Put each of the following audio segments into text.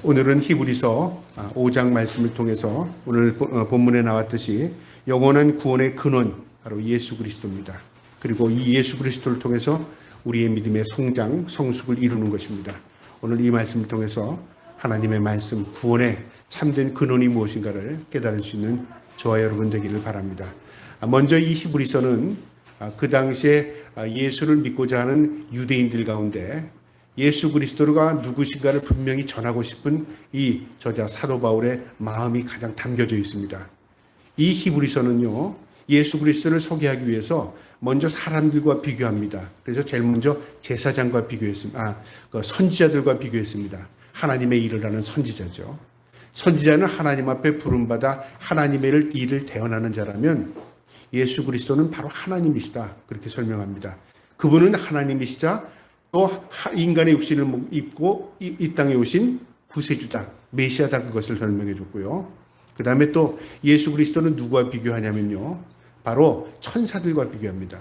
오늘은 히브리서 5장 말씀을 통해서 오늘 본문에 나왔듯이 영원한 구원의 근원 바로 예수 그리스도입니다. 그리고 이 예수 그리스도를 통해서 우리의 믿음의 성장, 성숙을 이루는 것입니다. 오늘 이 말씀을 통해서 하나님의 말씀, 구원의 참된 근원이 무엇인가를 깨달을 수 있는 저와 여러분 되기를 바랍니다. 먼저 이 히브리서는 그 당시에 예수를 믿고자 하는 유대인들 가운데 예수 그리스도가 누구신가를 분명히 전하고 싶은 이 저자 사도 바울의 마음이 가장 담겨져 있습니다. 이 히브리서는요, 예수 그리스도를 소개하기 위해서 먼저 사람들과 비교합니다. 그래서 제일 먼저 제사장과 비교했습니다. 선지자들과 비교했습니다. 하나님의 일을 하는 선지자죠. 선지자는 하나님 앞에 부름받아 하나님의 일을 대언하는 자라면 예수 그리스도는 바로 하나님이시다. 그렇게 설명합니다. 그분은 하나님이시자 또 인간의 육신을 입고 이 땅에 오신 구세주다, 메시아다, 그것을 설명해 줬고요. 그 다음에 또 예수 그리스도는 누구와 비교하냐면요, 바로 천사들과 비교합니다.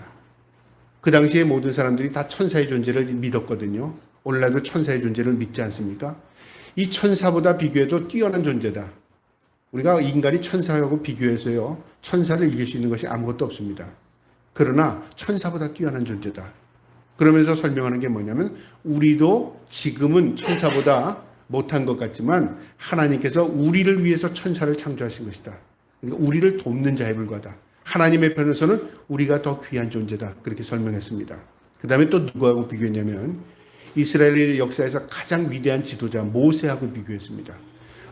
그 당시에 모든 사람들이 다 천사의 존재를 믿었거든요. 오늘날도 천사의 존재를 믿지 않습니까? 이 천사보다 비교해도 뛰어난 존재다. 우리가 인간이 천사하고 비교해서요, 천사를 이길 수 있는 것이 아무것도 없습니다. 그러나 천사보다 뛰어난 존재다. 그러면서 설명하는 게 뭐냐면, 우리도 지금은 천사보다 못한 것 같지만 하나님께서 우리를 위해서 천사를 창조하신 것이다. 그러니까 우리를 돕는 자에 불과하다. 하나님의 편에서는 우리가 더 귀한 존재다. 그렇게 설명했습니다. 그 다음에 또 누구하고 비교했냐면, 이스라엘의 역사에서 가장 위대한 지도자 모세하고 비교했습니다.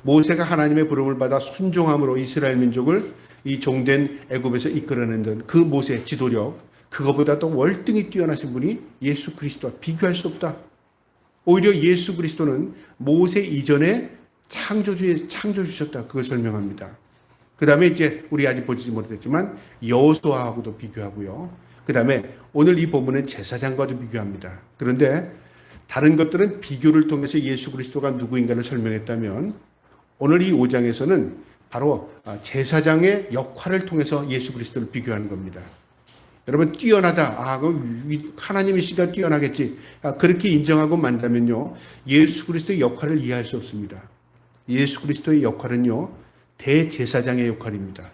모세가 하나님의 부름을 받아 순종함으로 이스라엘 민족을 이 종된 애굽에서 이끌어낸 그 모세 지도력, 그거보다 더 월등히 뛰어나신 분이 예수 그리스도와 비교할 수 없다. 오히려 예수 그리스도는 모세 이전에 창조주셨다. 그걸 설명합니다. 그 다음에 이제 우리 아직 보지 못했지만 여호수아하고도 비교하고요. 그 다음에 오늘 이 본문은 제사장과도 비교합니다. 그런데 다른 것들은 비교를 통해서 예수 그리스도가 누구인가를 설명했다면, 오늘 이 5장에서는 바로 제사장의 역할을 통해서 예수 그리스도를 비교하는 겁니다. 여러분, 뛰어나다. 그럼 하나님이시다, 뛰어나겠지. 그렇게 인정하고 만다면요, 예수 그리스도의 역할을 이해할 수 없습니다. 예수 그리스도의 역할은요, 대제사장의 역할입니다.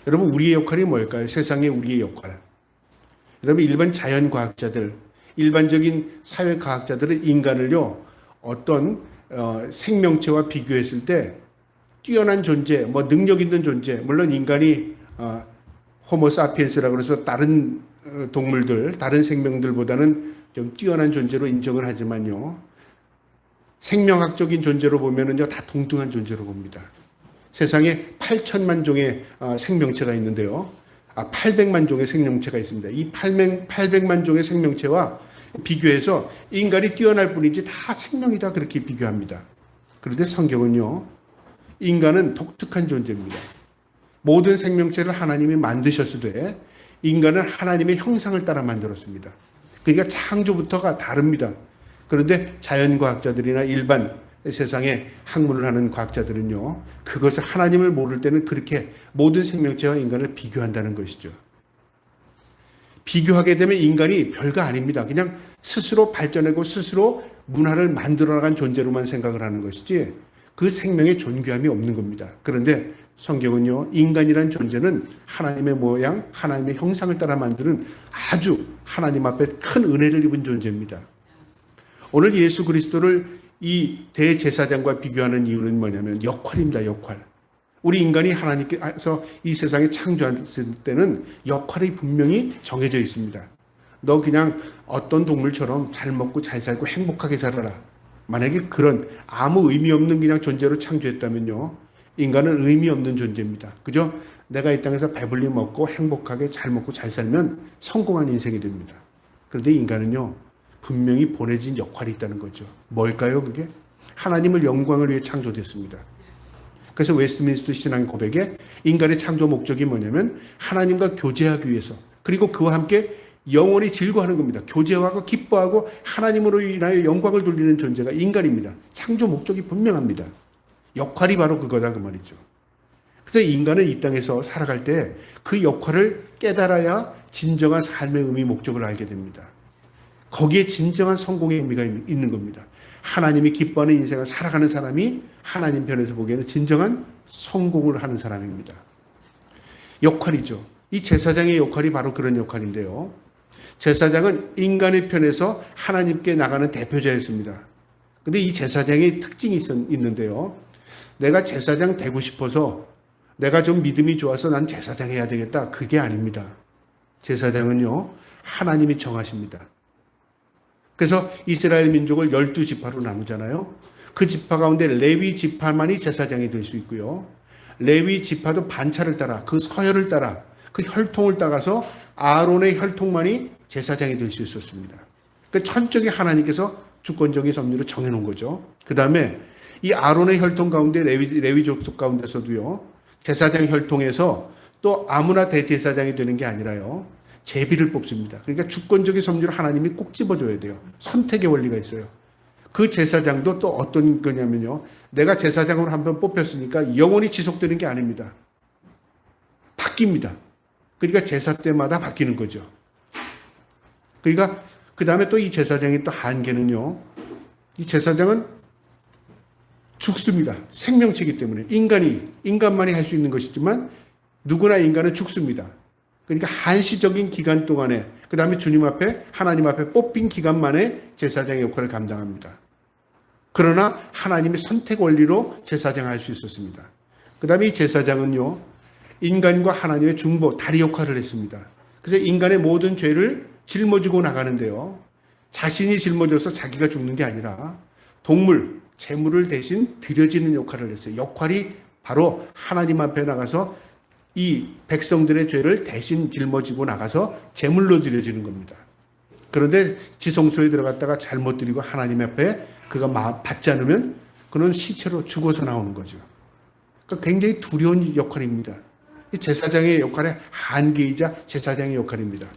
여러분, 우리의 역할이 뭘까요? 세상의 우리의 역할. 여러분, 일반 자연과학자들, 일반적인 사회과학자들은 인간을요, 어떤 생명체와 비교했을 때 뛰어난 존재, 능력 있는 존재, 물론 인간이 호모사피엔스라고 해서 다른 동물들, 다른 생명들보다는 좀 뛰어난 존재로 인정을 하지만요, 생명학적인 존재로 보면은요, 다 동등한 존재로 봅니다. 세상에 8천만 종의 생명체가 있는데요, 800만 종의 생명체가 있습니다. 이 800만 종의 생명체와 비교해서 인간이 뛰어날 뿐이지 다 생명이다, 그렇게 비교합니다. 그런데 성경은요, 인간은 독특한 존재입니다. 모든 생명체를 하나님이 만드셨으되 인간은 하나님의 형상을 따라 만들었습니다. 그러니까 창조부터가 다릅니다. 그런데 자연과학자들이나 일반 세상에 학문을 하는 과학자들은요, 그것을 하나님을 모를 때는 그렇게 모든 생명체와 인간을 비교한다는 것이죠. 비교하게 되면 인간이 별거 아닙니다. 그냥 스스로 발전하고 스스로 문화를 만들어 나간 존재로만 생각을 하는 것이지 그 생명의 존귀함이 없는 겁니다. 그런데 성경은요, 인간이란 존재는 하나님의 모양, 하나님의 형상을 따라 만드는 아주 하나님 앞에 큰 은혜를 입은 존재입니다. 오늘 예수 그리스도를 이 대제사장과 비교하는 이유는 뭐냐면 역할입니다. 역할. 우리 인간이 하나님께서 이 세상에 창조했을 때는 역할이 분명히 정해져 있습니다. 너 그냥 어떤 동물처럼 잘 먹고 잘 살고 행복하게 살아라. 만약에 그런 아무 의미 없는 그냥 존재로 창조했다면요, 인간은 의미 없는 존재입니다. 그죠? 내가 이 땅에서 배불리 먹고 행복하게 잘 먹고 잘 살면 성공한 인생이 됩니다. 그런데 인간은요, 분명히 보내진 역할이 있다는 거죠. 뭘까요, 그게? 하나님을 영광을 위해 창조됐습니다. 그래서 웨스트민스터 신앙 고백에 인간의 창조 목적이 뭐냐면 하나님과 교제하기 위해서, 그리고 그와 함께 영원히 즐거워하는 겁니다. 교제하고 기뻐하고 하나님으로 인하여 영광을 돌리는 존재가 인간입니다. 창조 목적이 분명합니다. 역할이 바로 그거다, 그 말이죠. 그래서 인간은 이 땅에서 살아갈 때 그 역할을 깨달아야 진정한 삶의 의미, 목적을 알게 됩니다. 거기에 진정한 성공의 의미가 있는 겁니다. 하나님이 기뻐하는 인생을 살아가는 사람이 하나님 편에서 보기에는 진정한 성공을 하는 사람입니다. 역할이죠. 이 제사장의 역할이 바로 그런 역할인데요. 제사장은 인간의 편에서 하나님께 나가는 대표자였습니다. 근데 이 제사장의 특징이 있는데요. 내가 제사장 되고 싶어서 내가 좀 믿음이 좋아서 난 제사장 해야 되겠다. 그게 아닙니다. 제사장은요, 하나님이 정하십니다. 그래서 이스라엘 민족을 12지파로 나누잖아요. 그 지파 가운데 레위 지파만이 제사장이 될 수 있고요. 레위 지파도 반차를 따라, 그 서열을 따라, 그 혈통을 따라서 아론의 혈통만이 제사장이 될 수 있었습니다. 그러니까 천적인 하나님께서 주권적인 섭리로 정해놓은 거죠. 그 다음에 이 아론의 혈통 가운데 레위 족속 가운데서도요, 제사장 혈통에서 또 아무나 대제사장이 되는 게 아니라요, 제비를 뽑습니다. 그러니까 주권적인 섭리로 하나님이 꼭 집어줘야 돼요. 선택의 원리가 있어요. 그 제사장도 또 어떤 거냐면요, 내가 제사장으로 한번 뽑혔으니까 영원히 지속되는 게 아닙니다. 바뀝니다. 그러니까 제사 때마다 바뀌는 거죠. 그러니까 그 다음에 또 이 제사장의 또 한계는요, 이 제사장은 죽습니다. 생명체이기 때문에 인간만이 할 수 있는 것이지만 누구나 인간은 죽습니다. 그러니까 한시적인 기간 동안에, 그 다음에 주님 앞에, 하나님 앞에 뽑힌 기간만에 제사장의 역할을 감당합니다. 그러나 하나님의 선택 원리로 제사장을 할 수 있었습니다. 그 다음에 이 제사장은요, 인간과 하나님의 중보, 다리 역할을 했습니다. 그래서 인간의 모든 죄를 짊어지고 나가는데요, 자신이 짊어져서 자기가 죽는 게 아니라 동물, 재물을 대신 드려지는 역할을 했어요. 역할이 바로 하나님 앞에 나가서 이 백성들의 죄를 대신 짊어지고 나가서 제물로 드려지는 겁니다. 그런데 지성소에 들어갔다가 잘못 드리고 하나님 앞에 그가 받지 않으면 그는 시체로 죽어서 나오는 거죠. 그러니까 굉장히 두려운 역할입니다. 이 제사장의 역할의 한계이자 제사장의 역할입니다.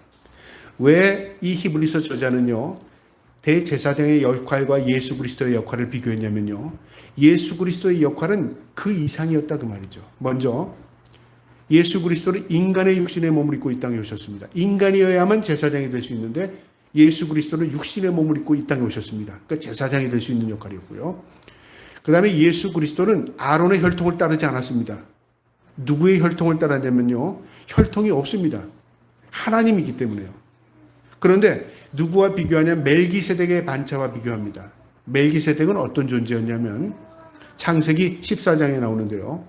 왜 이 히브리서 저자는요, 대제사장의 역할과 예수 그리스도의 역할을 비교했냐면요, 예수 그리스도의 역할은 그 이상이었다 그 말이죠. 먼저 예수 그리스도는 인간의 육신의 몸을 입고 이 땅에 오셨습니다. 인간이어야만 제사장이 될 수 있는데 예수 그리스도는 육신의 몸을 입고 이 땅에 오셨습니다. 그러니까 제사장이 될 수 있는 역할이었고요. 그 다음에 예수 그리스도는 아론의 혈통을 따르지 않았습니다. 누구의 혈통을 따르냐면요, 혈통이 없습니다. 하나님이기 때문에요. 그런데 누구와 비교하냐면 멜기세덱의 반차와 비교합니다. 멜기세덱은 어떤 존재였냐면 창세기 14장에 나오는데요,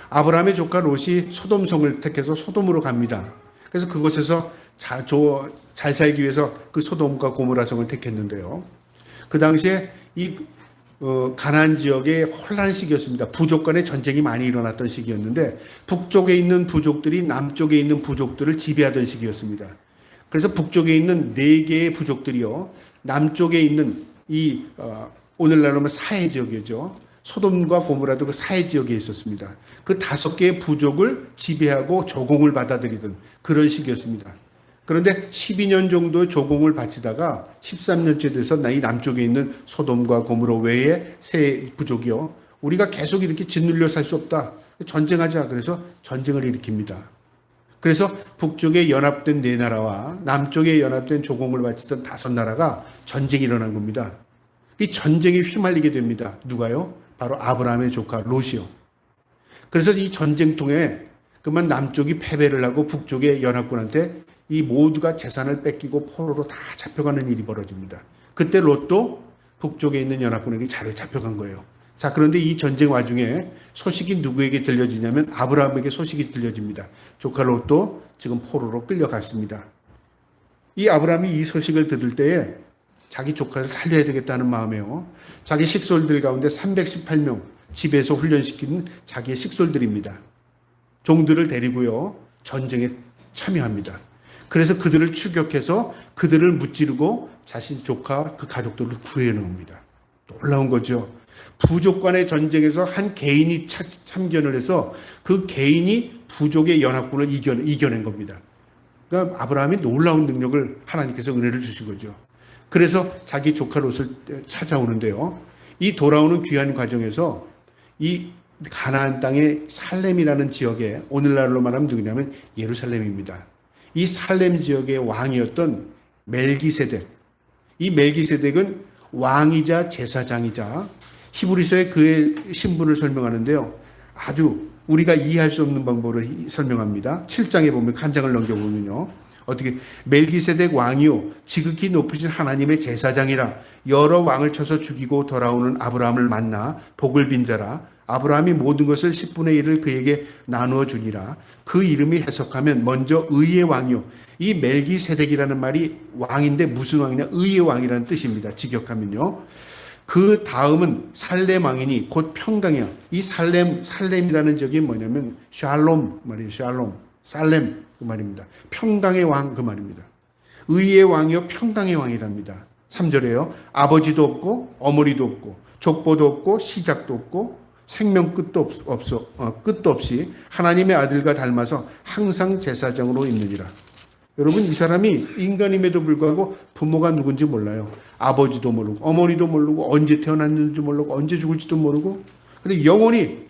아브라함의 조카 롯이 소돔성을 택해서 소돔으로 갑니다. 그래서 그곳에서 잘 살기 위해서 그 소돔과 고모라성을 택했는데요, 그 당시에 이 가나안 지역의 혼란 시기였습니다. 부족 간의 전쟁이 많이 일어났던 시기였는데 북쪽에 있는 부족들이 남쪽에 있는 부족들을 지배하던 시기였습니다. 그래서 북쪽에 있는 4개의 부족들이요, 남쪽에 있는 오늘날로 하면 사해 지역이죠. 소돔과 고모라도 그 사해 지역에 있었습니다. 그 5개의 부족을 지배하고 조공을 받아들이던 그런 시기였습니다. 그런데 12년 정도 조공을 바치다가 13년째 돼서 이 남쪽에 있는 소돔과 고모라 외에 세 부족이요, 우리가 계속 이렇게 짓눌려 살 수 없다, 전쟁하자. 그래서 전쟁을 일으킵니다. 그래서 북쪽에 연합된 4나라와 남쪽에 연합된 조공을 바치던 5나라가 전쟁이 일어난 겁니다. 이 전쟁에 휘말리게 됩니다. 누가요? 바로 아브라함의 조카 롯이요. 그래서 이 전쟁통에 그만 남쪽이 패배를 하고 북쪽의 연합군한테 이 모두가 재산을 뺏기고 포로로 다 잡혀가는 일이 벌어집니다. 그때 롯도 북쪽에 있는 연합군에게 잡혀간 거예요. 자, 그런데 이 전쟁 와중에 소식이 누구에게 들려지냐면 아브라함에게 소식이 들려집니다. 조카 롯도 지금 포로로 끌려갔습니다. 이 아브라함이 이 소식을 들을 때에 자기 조카를 살려야 되겠다는 마음에요, 자기 식솔들 가운데 318명 집에서 훈련시킨 자기의 식솔들입니다. 종들을 데리고요, 전쟁에 참여합니다. 그래서 그들을 추격해서 그들을 무찌르고 자신 조카 그 가족들을 구해 놓습니다. 놀라운 거죠. 부족 간의 전쟁에서 한 개인이 참견을 해서 그 개인이 부족의 연합군을 이겨낸 겁니다. 그러니까 아브라함이 놀라운 능력을 하나님께서 은혜를 주신 거죠. 그래서 자기 조카 롯을 찾아오는데요, 이 돌아오는 귀한 과정에서 이 가나안 땅의 살렘이라는 지역에, 오늘날로 말하면 누구냐면 예루살렘입니다. 이 살렘 지역의 왕이었던 멜기세덱. 이 멜기세덱은 왕이자 제사장이자 히브리서의 그의 신분을 설명하는데요. 아주 우리가 이해할 수 없는 방법으로 설명합니다. 7장에 보면 한 장을 넘겨보면요. 어떻게 멜기세덱 왕이요 지극히 높으신 하나님의 제사장이라 여러 왕을 쳐서 죽이고 돌아오는 아브라함을 만나 복을 빈 자라 아브라함이 모든 것을 10분의 1을 그에게 나누어 주니라. 그 이름이 해석하면 먼저 의의 왕이요. 이 멜기세덱이라는 말이 왕인데 무슨 왕이냐? 의의 왕이라는 뜻입니다. 직역하면요. 그 다음은 살렘 왕이니 곧 평강이야. 이 살렘이라는 적이 뭐냐면 샬롬 말이에요. 샬롬, 살렘 그 말입니다. 평강의 왕 그 말입니다. 의의 왕이요 평강의 왕이랍니다. 3절에요. 아버지도 없고 어머니도 없고 족보도 없고 시작도 없고 생명 끝도 없이 하나님의 아들과 닮아서 항상 제사장으로 있느니라. 여러분 이 사람이 인간임에도 불구하고 부모가 누군지 몰라요. 아버지도 모르고 어머니도 모르고 언제 태어났는지 모르고 언제 죽을지도 모르고 근데 영원히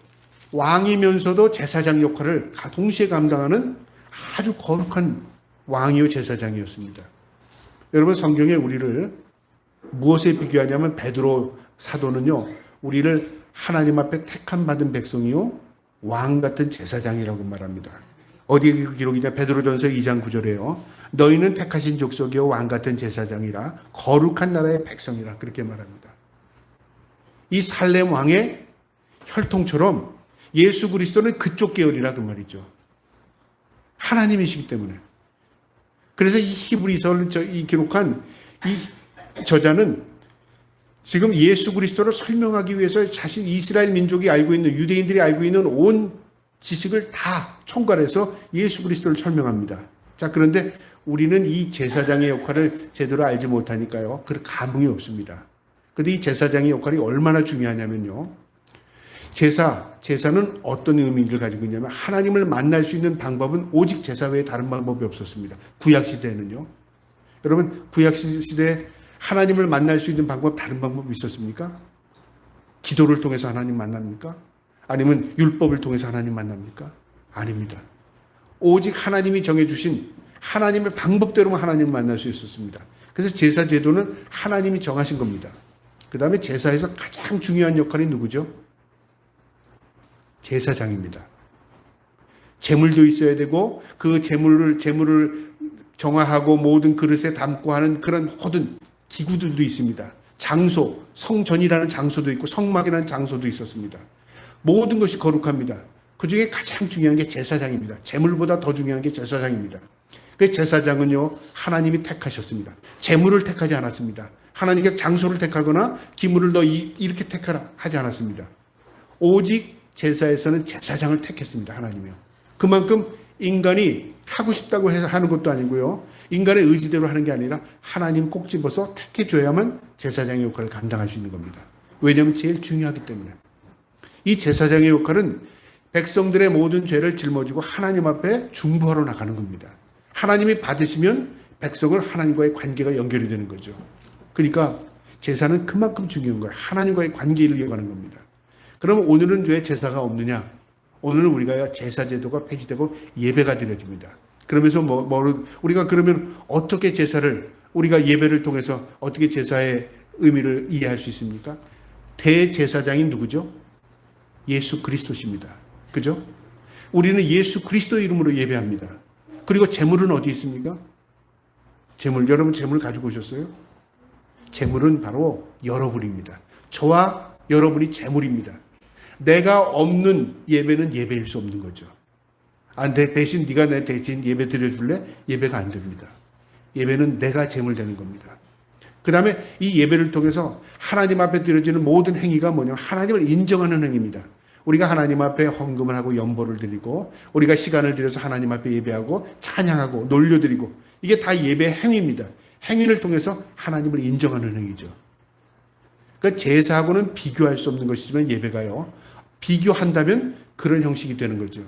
왕이면서도 제사장 역할을 동시에 감당하는 아주 거룩한 왕이요 제사장이었습니다. 여러분 성경에 우리를 무엇에 비교하냐면 베드로 사도는요. 우리를 하나님 앞에 택함 받은 백성이요 왕 같은 제사장이라고 말합니다. 어디에 그 기록이냐? 베드로전서 2장 9절에요. 너희는 택하신 족속이요 왕 같은 제사장이라 거룩한 나라의 백성이라 그렇게 말합니다. 이 살렘 왕의 혈통처럼 예수 그리스도는 그쪽 계열이라 그 말이죠. 하나님이시기 때문에. 그래서 이 히브리서를 기록한 이 저자는 지금 예수 그리스도를 설명하기 위해서 자신 이스라엘 민족이 알고 있는 유대인들이 알고 있는 온 지식을 다 총괄해서 예수 그리스도를 설명합니다. 자, 그런데 우리는 이 제사장의 역할을 제대로 알지 못하니까요. 그럴 감흥이 없습니다. 그런데 이 제사장의 역할이 얼마나 중요하냐면요. 제사는 어떤 의미를 가지고 있냐면 하나님을 만날 수 있는 방법은 오직 제사 외에 다른 방법이 없었습니다. 구약시대에는요. 여러분 구약시대에 하나님을 만날 수 있는 방법 다른 방법이 있었습니까? 기도를 통해서 하나님 만납니까? 아니면 율법을 통해서 하나님 만납니까? 아닙니다. 오직 하나님이 정해주신 하나님의 방법대로만 하나님을 만날 수 있었습니다. 그래서 제사 제도는 하나님이 정하신 겁니다. 그 다음에 제사에서 가장 중요한 역할이 누구죠? 제사장입니다. 제물도 있어야 되고 그 제물을 정화하고 모든 그릇에 담고 하는 그런 모든 기구들도 있습니다. 장소, 성전이라는 장소도 있고 성막이라는 장소도 있었습니다. 모든 것이 거룩합니다. 그 중에 가장 중요한 게 제사장입니다. 제물보다 더 중요한 게 제사장입니다. 그 제사장은요, 하나님이 택하셨습니다. 제물을 택하지 않았습니다. 하나님께서 장소를 택하거나 기물을 너 이렇게 택하라 하지 않았습니다. 오직 제사에서는 제사장을 택했습니다. 하나님이요. 그만큼 인간이 하고 싶다고 해서 하는 것도 아니고요. 인간의 의지대로 하는 게 아니라 하나님 꼭 집어서 택해줘야만 제사장의 역할을 감당할 수 있는 겁니다. 왜냐하면 제일 중요하기 때문에. 이 제사장의 역할은 백성들의 모든 죄를 짊어지고 하나님 앞에 중보하러 나가는 겁니다. 하나님이 받으시면 백성을 하나님과의 관계가 연결이 되는 거죠. 그러니까 제사는 그만큼 중요한 거예요. 하나님과의 관계를 이어가는 겁니다. 그럼 오늘은 왜 제사가 없느냐? 오늘은 우리가 제사 제도가 폐지되고 예배가 드려집니다. 그러면서 우리가 그러면 어떻게 제사를 우리가 예배를 통해서 어떻게 제사의 의미를 이해할 수 있습니까? 대제사장이 누구죠? 예수 그리스도십니다. 그죠? 우리는 예수 그리스도 이름으로 예배합니다. 그리고 제물은 어디 있습니까? 여러분 제물 가지고 오셨어요? 제물은 바로 여러분입니다. 저와 여러분이 제물입니다. 내가 없는 예배는 예배일 수 없는 거죠. 대신 네가 내 대신 예배 드려줄래? 예배가 안 됩니다. 예배는 내가 제물 되는 겁니다. 그 다음에 이 예배를 통해서 하나님 앞에 드려지는 모든 행위가 뭐냐면 하나님을 인정하는 행위입니다. 우리가 하나님 앞에 헌금을 하고 연보를 드리고 우리가 시간을 들여서 하나님 앞에 예배하고 찬양하고 놀려드리고 이게 다 예배의 행위입니다. 행위를 통해서 하나님을 인정하는 행위죠. 그러니까 제사하고는 비교할 수 없는 것이지만 예배가요. 비교한다면 그런 형식이 되는 거죠.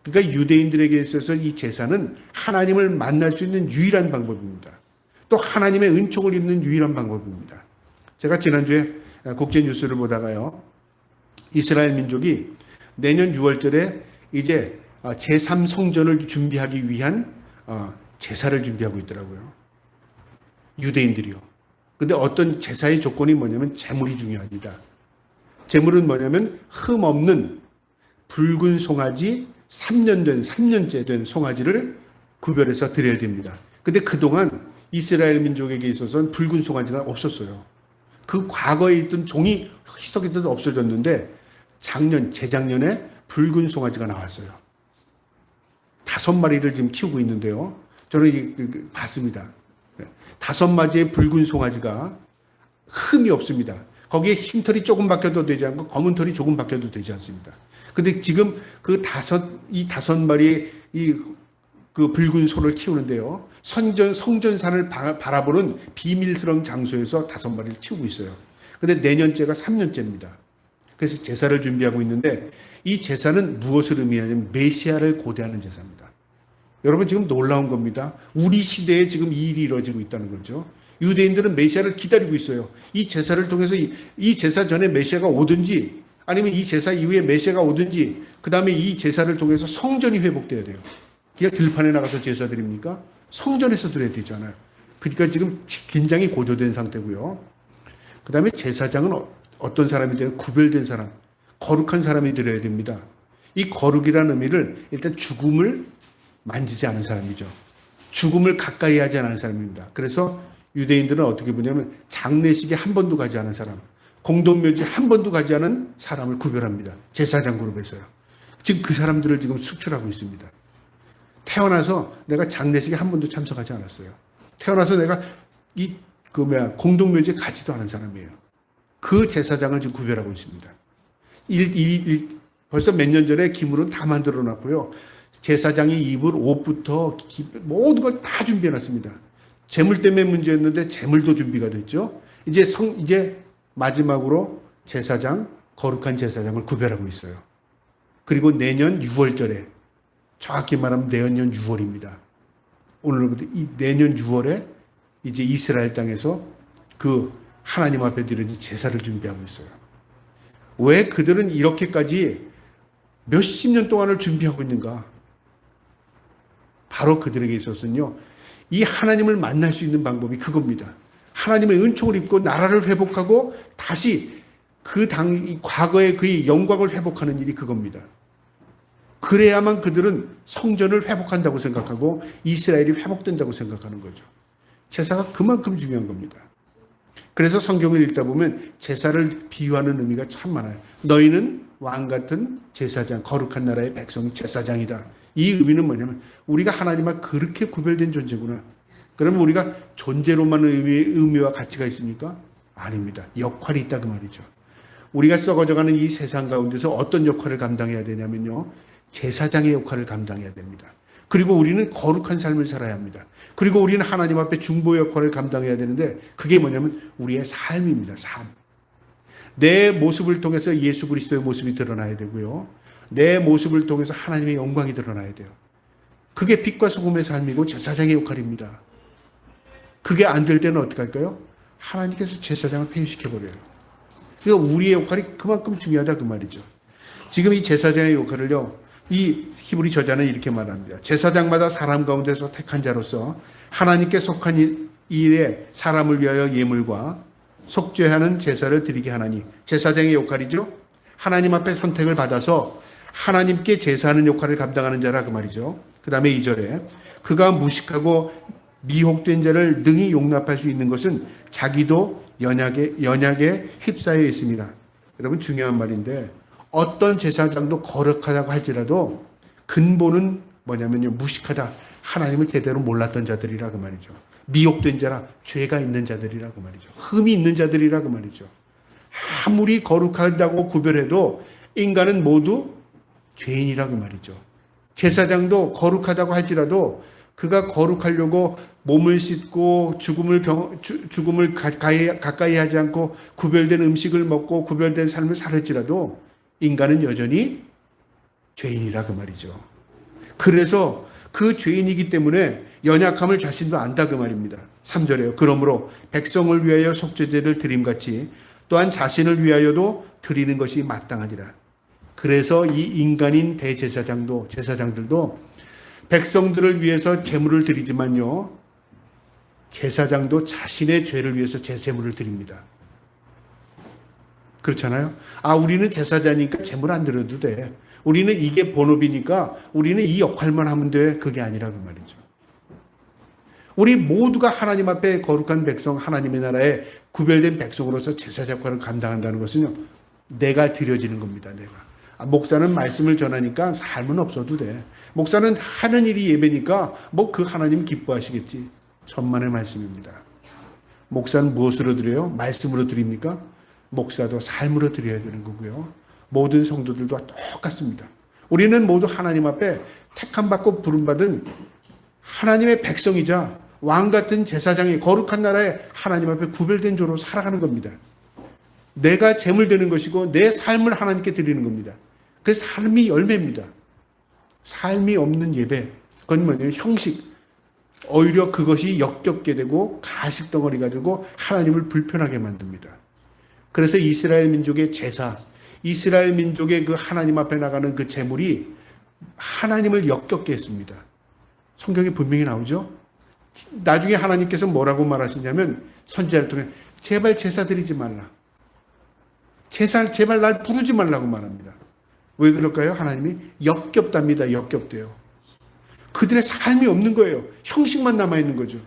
그러니까 유대인들에게 있어서 이 제사는 하나님을 만날 수 있는 유일한 방법입니다. 또 하나님의 은총을 입는 유일한 방법입니다. 제가 지난주에 국제 뉴스를 보다가요. 이스라엘 민족이 내년 6월절에 이제 제3성전을 준비하기 위한 제사를 준비하고 있더라고요. 유대인들이요. 근데 어떤 제사의 조건이 뭐냐면 제물이 중요합니다. 제물은 뭐냐면 흠 없는 붉은 송아지 3년째 된 송아지를 구별해서 드려야 됩니다. 근데 그동안 이스라엘 민족에게 있어서는 붉은 송아지가 없었어요. 그 과거에 있던 종이 희석해서 없어졌는데 재작년에 붉은 송아지가 나왔어요. 5마리를 지금 키우고 있는데요. 저는 봤습니다. 5마리의 붉은 송아지가 흠이 없습니다. 거기에 흰털이 조금 바뀌어도 되지 않고 검은 털이 조금 바뀌어도 되지 않습니다. 근데 지금 이 5마리의 그 붉은 소를 키우는데요. 성전산을 바라보는 비밀스러운 장소에서 5마리를 키우고 있어요. 근데 내년째가 3년째입니다. 그래서 제사를 준비하고 있는데 이 제사는 무엇을 의미하냐면 메시아를 고대하는 제사입니다. 여러분 지금 놀라운 겁니다. 우리 시대에 지금 이 일이 이루어지고 있다는 거죠. 유대인들은 메시아를 기다리고 있어요. 이 제사를 통해서 이 제사 전에 메시아가 오든지 아니면 이 제사 이후에 메시아가 오든지 그 다음에 이 제사를 통해서 성전이 회복돼야 돼요. 그냥 들판에 나가서 제사 드립니까? 성전에서 드려야 되잖아요. 그러니까 지금 긴장이 고조된 상태고요. 그 다음에 제사장은 어떤 사람이 되는 구별된 사람, 거룩한 사람이 드려야 됩니다. 이 거룩이라는 의미를 일단 죽음을 만지지 않은 사람이죠. 죽음을 가까이 하지 않은 사람입니다. 그래서 유대인들은 어떻게 보냐면 장례식에 한 번도 가지 않은 사람, 공동묘지 한 번도 가지 않은 사람을 구별합니다. 제사장 그룹에서요. 지금 그 사람들을 지금 수출하고 있습니다. 태어나서 내가 장례식에 한 번도 참석하지 않았어요. 태어나서 내가 공동묘지에 가지도 않은 사람이에요. 그 제사장을 지금 구별하고 있습니다. 벌써 몇 년 전에 기물은 다 만들어 놨고요. 제사장이 입을 옷부터 모든 걸 다 준비해 놨습니다. 재물 때문에 문제였는데 재물도 준비가 됐죠. 이제 마지막으로 거룩한 제사장을 구별하고 있어요. 그리고 내년 6월절에, 정확히 말하면 내년 6월입니다. 오늘부터 내년 6월에 이제 이스라엘 땅에서 그 하나님 앞에 드려진 제사를 준비하고 있어요. 왜 그들은 이렇게까지 몇십 년 동안을 준비하고 있는가? 바로 그들에게 있어서는요, 이 하나님을 만날 수 있는 방법이 그겁니다. 하나님의 은총을 입고 나라를 회복하고 다시 과거의 그의 영광을 회복하는 일이 그겁니다. 그래야만 그들은 성전을 회복한다고 생각하고 이스라엘이 회복된다고 생각하는 거죠. 제사가 그만큼 중요한 겁니다. 그래서 성경을 읽다 보면 제사를 비유하는 의미가 참 많아요. 너희는 왕 같은 제사장, 거룩한 나라의 백성이 제사장이다. 이 의미는 뭐냐면 우리가 하나님과 그렇게 구별된 존재구나. 그러면 우리가 존재로만 의미와 가치가 있습니까? 아닙니다. 역할이 있다 그 말이죠. 우리가 썩어져가는 이 세상 가운데서 어떤 역할을 감당해야 되냐면요, 제사장의 역할을 감당해야 됩니다. 그리고 우리는 거룩한 삶을 살아야 합니다. 그리고 우리는 하나님 앞에 중보 역할을 감당해야 되는데 그게 뭐냐면 우리의 삶입니다. 삶. 내 모습을 통해서 예수 그리스도의 모습이 드러나야 되고요. 내 모습을 통해서 하나님의 영광이 드러나야 돼요. 그게 빛과 소금의 삶이고 제사장의 역할입니다. 그게 안 될 때는 어떻게 할까요? 하나님께서 제사장을 폐위시켜버려요. 그러니까 우리의 역할이 그만큼 중요하다 그 말이죠. 지금 이 제사장의 역할을요, 이 히브리 저자는 이렇게 말합니다. 제사장마다 사람 가운데서 택한 자로서 하나님께 속한 일에 사람을 위하여 예물과 속죄하는 제사를 드리게 하나니, 제사장의 역할이죠. 하나님 앞에 선택을 받아서 하나님께 제사하는 역할을 감당하는 자라 그 말이죠. 그 다음에 2절에 그가 무식하고 미혹된 자를 능히 용납할 수 있는 것은 자기도 연약에 휩싸여 있습니다. 여러분 중요한 말인데 어떤 제사장도 거룩하다고 할지라도 근본은 뭐냐면요, 무식하다, 하나님을 제대로 몰랐던 자들이라 그 말이죠. 미혹된 자라, 죄가 있는 자들이라 그 말이죠. 흠이 있는 자들이라 그 말이죠. 아무리 거룩하다고 구별해도 인간은 모두 죄인이라 그 말이죠. 제사장도 거룩하다고 할지라도 그가 거룩하려고 몸을 씻고 죽음을 가까이 하지 않고 구별된 음식을 먹고 구별된 삶을 살았지라도 인간은 여전히 죄인이라 그 말이죠. 그래서 그 죄인이기 때문에 연약함을 자신도 안다 그 말입니다. 3절에요. 그러므로 백성을 위하여 속죄제를 드림같이 또한 자신을 위하여도 드리는 것이 마땅하니라. 그래서 이 인간인 제사장들도 백성들을 위해서 제물을 드리지만요, 제사장도 자신의 죄를 위해서 제물을 드립니다. 그렇잖아요? 우리는 제사장이니까 제물 안 드려도 돼. 우리는 이게 본업이니까 우리는 이 역할만 하면 돼. 그게 아니라 그 말이죠. 우리 모두가 하나님 앞에 거룩한 백성, 하나님의 나라에 구별된 백성으로서 제사장 역할을 감당한다는 것은요, 내가 드려지는 겁니다. 내가. 목사는 말씀을 전하니까 삶은 없어도 돼. 목사는 하는 일이 예배니까 뭐 그 하나님 기뻐하시겠지. 천만의 말씀입니다. 목사는 무엇으로 드려요? 말씀으로 드립니까? 목사도 삶으로 드려야 되는 거고요. 모든 성도들도 똑같습니다. 우리는 모두 하나님 앞에 택함받고 부름받은 하나님의 백성이자 왕같은 제사장이 거룩한 나라에 하나님 앞에 구별된 조로 살아가는 겁니다. 내가 제물 되는 것이고 내 삶을 하나님께 드리는 겁니다. 그 삶이 열매입니다. 삶이 없는 예배, 그건 뭐냐면 형식, 오히려 그것이 역겹게 되고 가식덩어리가 되고 하나님을 불편하게 만듭니다. 그래서 이스라엘 민족의 제사, 이스라엘 민족의 그 하나님 앞에 나가는 그 제물이 하나님을 역겹게 했습니다. 성경에 분명히 나오죠. 나중에 하나님께서 뭐라고 말하시냐면 선지자를 통해 제발 제사 드리지 말라. 제발 날 부르지 말라고 말합니다. 왜 그럴까요? 하나님이 역겹답니다. 역겹대요. 그들의 삶이 없는 거예요. 형식만 남아있는 거죠.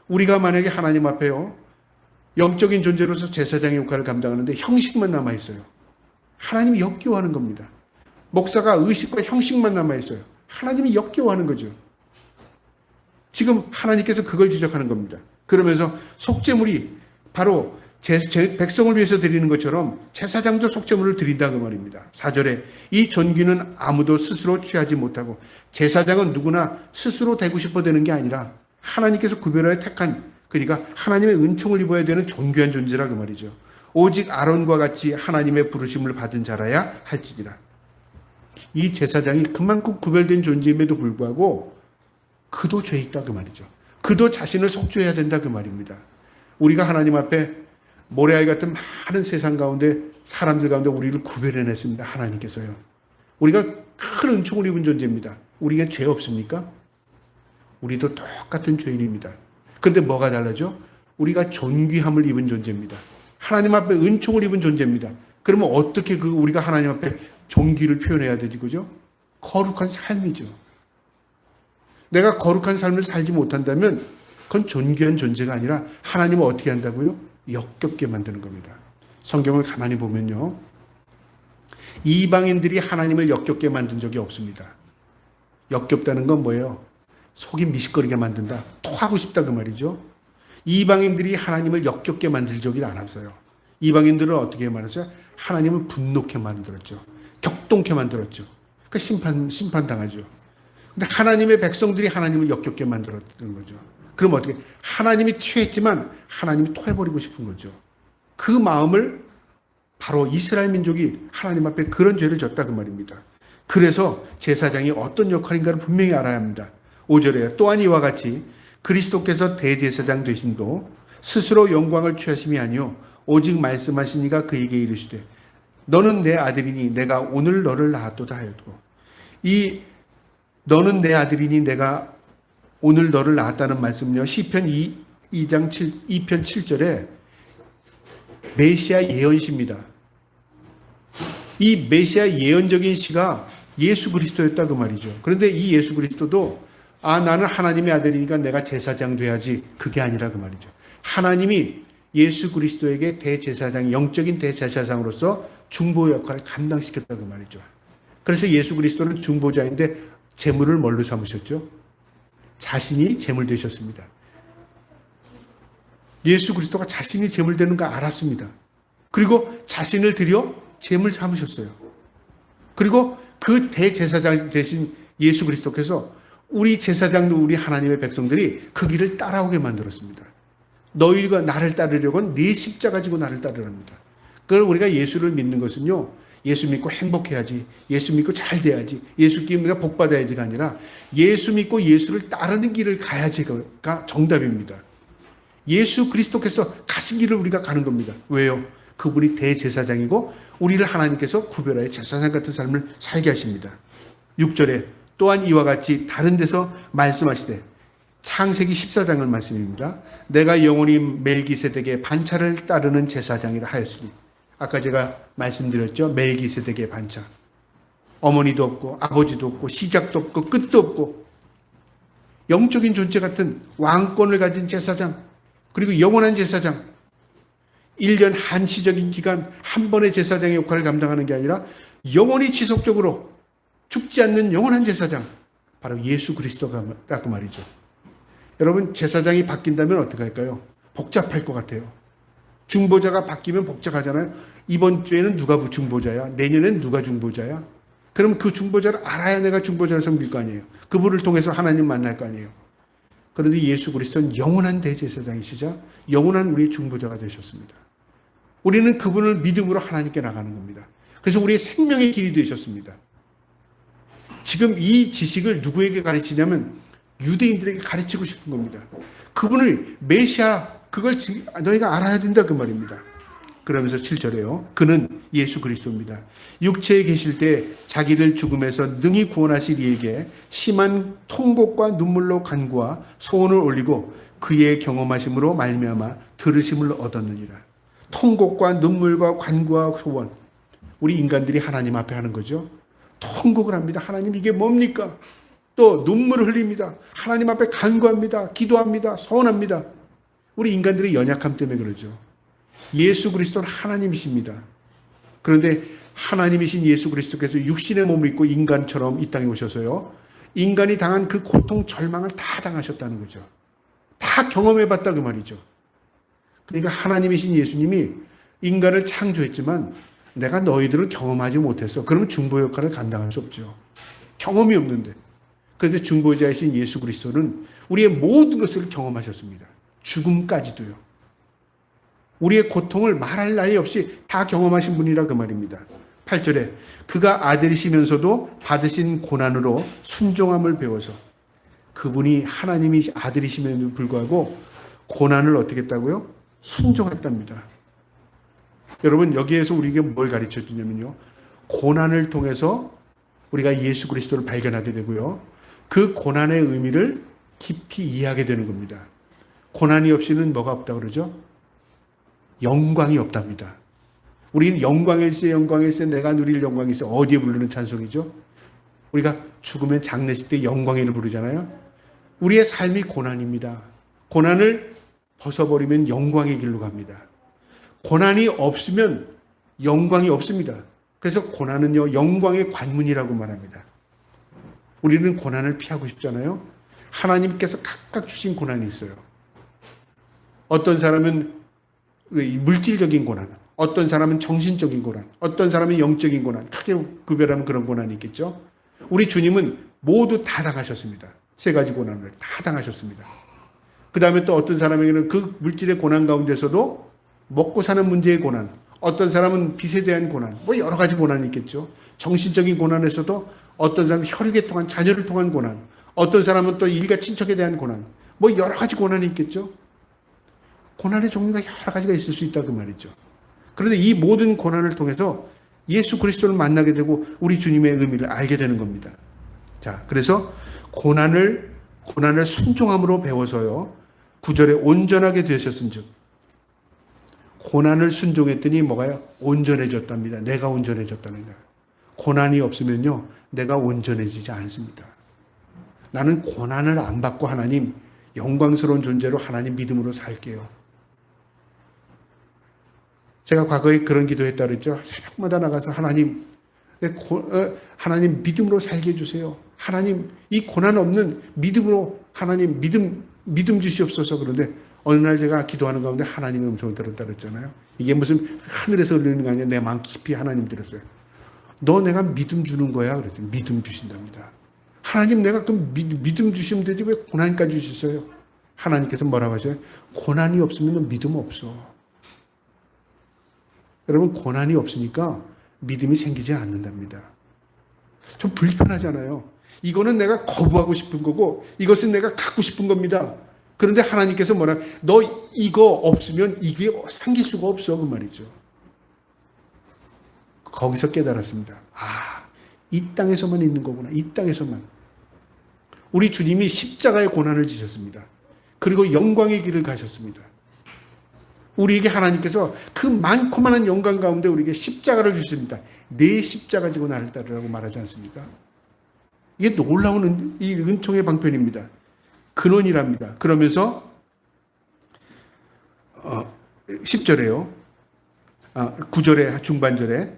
우리가 만약에 하나님 앞에요, 영적인 존재로서 제사장의 역할을 감당하는데 형식만 남아있어요. 하나님이 역겨워하는 겁니다. 목사가 의식과 형식만 남아있어요. 하나님이 역겨워하는 거죠. 지금 하나님께서 그걸 지적하는 겁니다. 그러면서 속죄물이 바로 백성을 위해서 드리는 것처럼 제사장도 속죄물을 드린다 그 말입니다. 4절에 이 존귀는 아무도 스스로 취하지 못하고, 제사장은 누구나 스스로 되고 싶어 되는 게 아니라 하나님께서 구별하여 택한, 그러니까 하나님의 은총을 입어야 되는 존귀한 존재라 그 말이죠. 오직 아론과 같이 하나님의 부르심을 받은 자라야 할지니라. 이 제사장이 그만큼 구별된 존재임에도 불구하고 그도 죄 있다 그 말이죠. 그도 자신을 속죄해야 된다 그 말입니다. 우리가 하나님 앞에 모래알 같은 많은 세상 가운데 사람들 가운데 우리를 구별해냈습니다. 하나님께서요. 우리가 큰 은총을 입은 존재입니다. 우리가 죄 없습니까? 우리도 똑같은 죄인입니다. 그런데 뭐가 달라져? 우리가 존귀함을 입은 존재입니다. 하나님 앞에 은총을 입은 존재입니다. 그러면 어떻게 우리가 하나님 앞에 존귀를 표현해야 되지, 그죠? 거룩한 삶이죠. 내가 거룩한 삶을 살지 못한다면 그건 존귀한 존재가 아니라 하나님은 어떻게 한다고요? 역겹게 만드는 겁니다. 성경을 가만히 보면요, 이방인들이 하나님을 역겹게 만든 적이 없습니다. 역겹다는 건 뭐예요? 속이 미식거리게 만든다, 토하고 싶다 그 말이죠. 이방인들이 하나님을 역겹게 만들 적이 않았어요. 이방인들은 어떻게 말했어요? 하나님을 분노케 만들었죠. 격동케 만들었죠. 그러니까 심판당하죠. 근데 하나님의 백성들이 하나님을 역겹게 만들었던 거죠. 그럼 어떻게? 하나님이 취했지만 하나님이 토해버리고 싶은 거죠. 그 마음을 바로 이스라엘 민족이 하나님 앞에 그런 죄를 졌다 그 말입니다. 그래서 제사장이 어떤 역할인가를 분명히 알아야 합니다. 5절에 또한 이와 같이 그리스도께서 대제사장 되심도 스스로 영광을 취하심이 아니요 오직 말씀하신 이가 그에게 이르시되 너는 내 아들이니 내가 오늘 너를 낳았도다 하였고, 이 너는 내 아들이니 내가 오늘 너를 낳았다는 말씀은요, 시편 2편 7절에 메시아 예언시입니다. 이 메시아 예언적인 시가 예수 그리스도였다 그 말이죠. 그런데 이 예수 그리스도도 나는 하나님의 아들이니까 내가 제사장 돼야지, 그게 아니라 그 말이죠. 하나님이 예수 그리스도에게 대제사장, 영적인 대제사장으로서 중보 역할을 감당시켰다 그 말이죠. 그래서 예수 그리스도는 중보자인데 제물을 뭘로 삼으셨죠? 자신이 제물 되셨습니다. 예수 그리스도가 자신이 제물 되는 거 알았습니다. 그리고 자신을 드려 제물 삼으셨어요. 그리고 그 대제사장 대신 예수 그리스도께서 우리 제사장도 우리 하나님의 백성들이 그 길을 따라오게 만들었습니다. 너희가 나를 따르려고는 네 십자가 지고 나를 따르랍니다. 그걸 우리가 예수를 믿는 것은요, 예수 믿고 행복해야지, 예수 믿고 잘 돼야지, 예수 믿고 복 받아야지가 아니라 예수 믿고 예수를 따르는 길을 가야지가 정답입니다. 예수 그리스도께서 가신 길을 우리가 가는 겁니다. 왜요? 그분이 대제사장이고 우리를 하나님께서 구별하여 제사장 같은 삶을 살게 하십니다. 6절에 또한 이와 같이 다른 데서 말씀하시되 창세기 14장을 말씀입니다. 내가 영원히 멜기세덱의 반차를 따르는 제사장이라 하였으니, 아까 제가 말씀드렸죠. 멜기세덱의 반차. 어머니도 없고 아버지도 없고 시작도 없고 끝도 없고 영적인 존재 같은 왕권을 가진 제사장, 그리고 영원한 제사장, 1년 한시적인 기간 한 번의 제사장의 역할을 감당하는 게 아니라 영원히 지속적으로 죽지 않는 영원한 제사장, 바로 예수 그리스도가 그 말이죠. 여러분, 제사장이 바뀐다면 어떻게 할까요? 복잡할 것 같아요. 중보자가 바뀌면 복잡하잖아요. 이번 주에는 누가 중보자야? 내년엔 누가 중보자야? 그럼 그 중보자를 알아야 내가 중보자를 섬길 거 아니에요. 그분을 통해서 하나님 만날 거 아니에요. 그런데 예수 그리스도는 영원한 대제사장이시자 영원한 우리의 중보자가 되셨습니다. 우리는 그분을 믿음으로 하나님께 나가는 겁니다. 그래서 우리의 생명의 길이 되셨습니다. 지금 이 지식을 누구에게 가르치냐면 유대인들에게 가르치고 싶은 겁니다. 그분을 메시아, 그걸 너희가 알아야 된다 그 말입니다. 그러면서 7절에요. 그는 예수 그리스도입니다. 육체에 계실 때 자기를 죽음에서 능히 구원하실 이에게 심한 통곡과 눈물로 간구와 소원을 올리고 그의 경험하심으로 말미암아 들으심을 얻었느니라. 통곡과 눈물과 간구와 소원. 우리 인간들이 하나님 앞에 하는 거죠. 통곡을 합니다. 하나님 이게 뭡니까? 또 눈물을 흘립니다. 하나님 앞에 간구합니다. 기도합니다. 소원합니다. 우리 인간들의 연약함 때문에 그러죠. 예수 그리스도는 하나님이십니다. 그런데 하나님이신 예수 그리스도께서 육신의 몸을 입고 인간처럼 이 땅에 오셔서요, 인간이 당한 그 고통, 절망을 다 당하셨다는 거죠. 다 경험해봤다 그 말이죠. 그러니까 하나님이신 예수님이 인간을 창조했지만 내가 너희들을 경험하지 못했어. 그러면 중보 역할을 감당할 수 없죠. 경험이 없는데. 그런데 중보자이신 예수 그리스도는 우리의 모든 것을 경험하셨습니다. 죽음까지도요. 우리의 고통을 말할 나위 없이 다 경험하신 분이라 그 말입니다. 8절에 그가 아들이시면서도 받으신 고난으로 순종함을 배워서, 그분이 하나님이 아들이심에도 불구하고 고난을 어떻게 했다고요? 순종했답니다. 여러분, 여기에서 우리에게 뭘 가르쳐 주냐면요, 고난을 통해서 우리가 예수 그리스도를 발견하게 되고요, 그 고난의 의미를 깊이 이해하게 되는 겁니다. 고난이 없이는 뭐가 없다고 그러죠? 영광이 없답니다. 우리는 영광일세 영광일세 내가 누릴 영광일세, 어디에 부르는 찬송이죠? 우리가 죽으면 장례식 때 영광이를 부르잖아요. 우리의 삶이 고난입니다. 고난을 벗어버리면 영광의 길로 갑니다. 고난이 없으면 영광이 없습니다. 그래서 고난은요, 영광의 관문이라고 말합니다. 우리는 고난을 피하고 싶잖아요. 하나님께서 각각 주신 고난이 있어요. 어떤 사람은 물질적인 고난, 어떤 사람은 정신적인 고난, 어떤 사람은 영적인 고난, 크게 구별하면 그런 고난이 있겠죠. 우리 주님은 모두 다 당하셨습니다. 세 가지 고난을 다 당하셨습니다. 그 다음에 또 어떤 사람에게는 그 물질의 고난 가운데서도 먹고 사는 문제의 고난, 어떤 사람은 빚에 대한 고난, 뭐 여러 가지 고난이 있겠죠. 정신적인 고난에서도 어떤 사람은 혈육에 통한, 자녀를 통한 고난, 어떤 사람은 또 일가 친척에 대한 고난, 뭐 여러 가지 고난이 있겠죠. 고난의 종류가 여러 가지가 있을 수 있다 그 말이죠. 그런데 이 모든 고난을 통해서 예수 그리스도를 만나게 되고 우리 주님의 의미를 알게 되는 겁니다. 자, 그래서 고난을 순종함으로 배워서요, 9절에 온전하게 되셨은즉, 고난을 순종했더니 뭐가요? 온전해졌답니다. 내가 온전해졌다는 거예요. 고난이 없으면요, 내가 온전해지지 않습니다. 나는 고난을 안 받고 하나님, 영광스러운 존재로 하나님 믿음으로 살게요. 제가 과거에 그런 기도했다 그랬죠. 새벽마다 나가서 하나님 믿음으로 살게 해주세요. 하나님, 이 고난 없는 믿음으로 하나님 믿음 주시옵소서. 그런데 어느 날 제가 기도하는 가운데 하나님의 음성을 들었다 그랬잖아요. 이게 무슨 하늘에서 울리는 게 아니라 내 마음 깊이 하나님 들었어요. 너 내가 믿음 주는 거야? 그랬더니 믿음 주신답니다. 하나님, 내가 그럼 믿음 주시면 되지 왜 고난까지 주셨어요? 하나님께서 뭐라고 하셔요? 고난이 없으면 믿음 없어. 여러분, 고난이 없으니까 믿음이 생기지 않는답니다. 좀 불편하잖아요. 이거는 내가 거부하고 싶은 거고 이것은 내가 갖고 싶은 겁니다. 그런데 하나님께서 뭐라, 너 이거 없으면 이게 생길 수가 없어 그 말이죠. 거기서 깨달았습니다. 아, 이 땅에서만 있는 거구나. 이 땅에서만. 우리 주님이 십자가의 고난을 지셨습니다. 그리고 영광의 길을 가셨습니다. 우리에게 하나님께서 그 많고 많은 영광 가운데 우리에게 십자가를 주십니다. 내 십자가 지고 나를 따르라고 말하지 않습니까? 이게 놀라운 이 은총의 방편입니다. 근원이랍니다. 그러면서 10절에요. 9절의 중반절에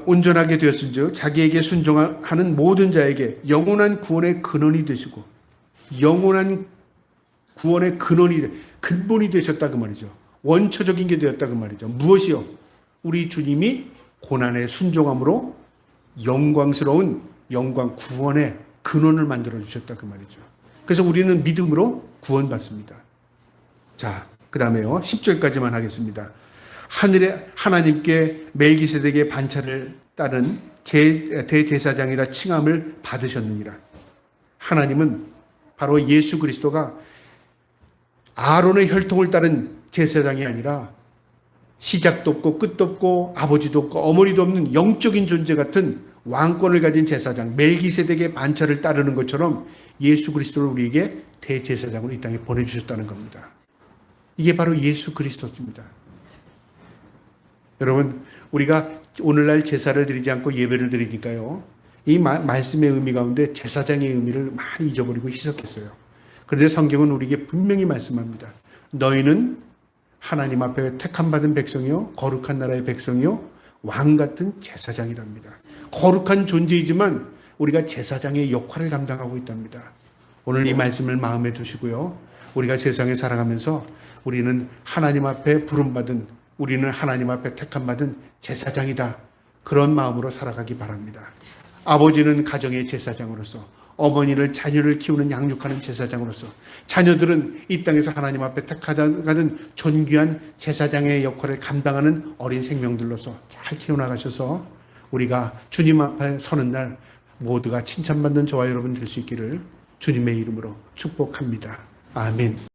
온전하게 되었은즉 자기에게 순종하는 모든 자에게 영원한 구원의 근원이 되시고, 영원한 구원의 근본이 되셨다 그 말이죠. 원초적인 게 되었다 그 말이죠. 무엇이요? 우리 주님이 고난에 순종함으로 영광스러운 영광 구원의 근원을 만들어 주셨다 그 말이죠. 그래서 우리는 믿음으로 구원받습니다. 자, 그 다음에요. 10절까지만 하겠습니다. 하늘에 하나님께 멜기세덱의 반차를 따른 대제사장이라 칭함을 받으셨느니라. 하나님은 바로 예수 그리스도가 아론의 혈통을 따른 제사장이 아니라 시작도 없고 끝도 없고 아버지도 없고 어머니도 없는 영적인 존재 같은 왕권을 가진 제사장 멜기세덱의 반차를 따르는 것처럼 예수 그리스도를 우리에게 대제사장으로 이 땅에 보내주셨다는 겁니다. 이게 바로 예수 그리스도입니다. 여러분, 우리가 오늘날 제사를 드리지 않고 예배를 드리니까요, 이 말씀의 의미 가운데 제사장의 의미를 많이 잊어버리고 희석했어요. 그런데 성경은 우리에게 분명히 말씀합니다. 너희는 하나님 앞에 택함 받은 백성이요 거룩한 나라의 백성이요 왕 같은 제사장이랍니다. 거룩한 존재이지만 우리가 제사장의 역할을 감당하고 있답니다. 오늘 이 말씀을 마음에 두시고요, 우리가 세상에 살아가면서 우리는 하나님 앞에 부름받은, 우리는 하나님 앞에 택함 받은 제사장이다, 그런 마음으로 살아가기 바랍니다. 아버지는 가정의 제사장으로서, 어머니를 자녀를 키우는 양육하는 제사장으로서, 자녀들은 이 땅에서 하나님 앞에 택하는 존귀한 제사장의 역할을 감당하는 어린 생명들로서 잘 키워나가셔서 우리가 주님 앞에 서는 날 모두가 칭찬받는 저와 여러분 될 수 있기를 주님의 이름으로 축복합니다. 아멘.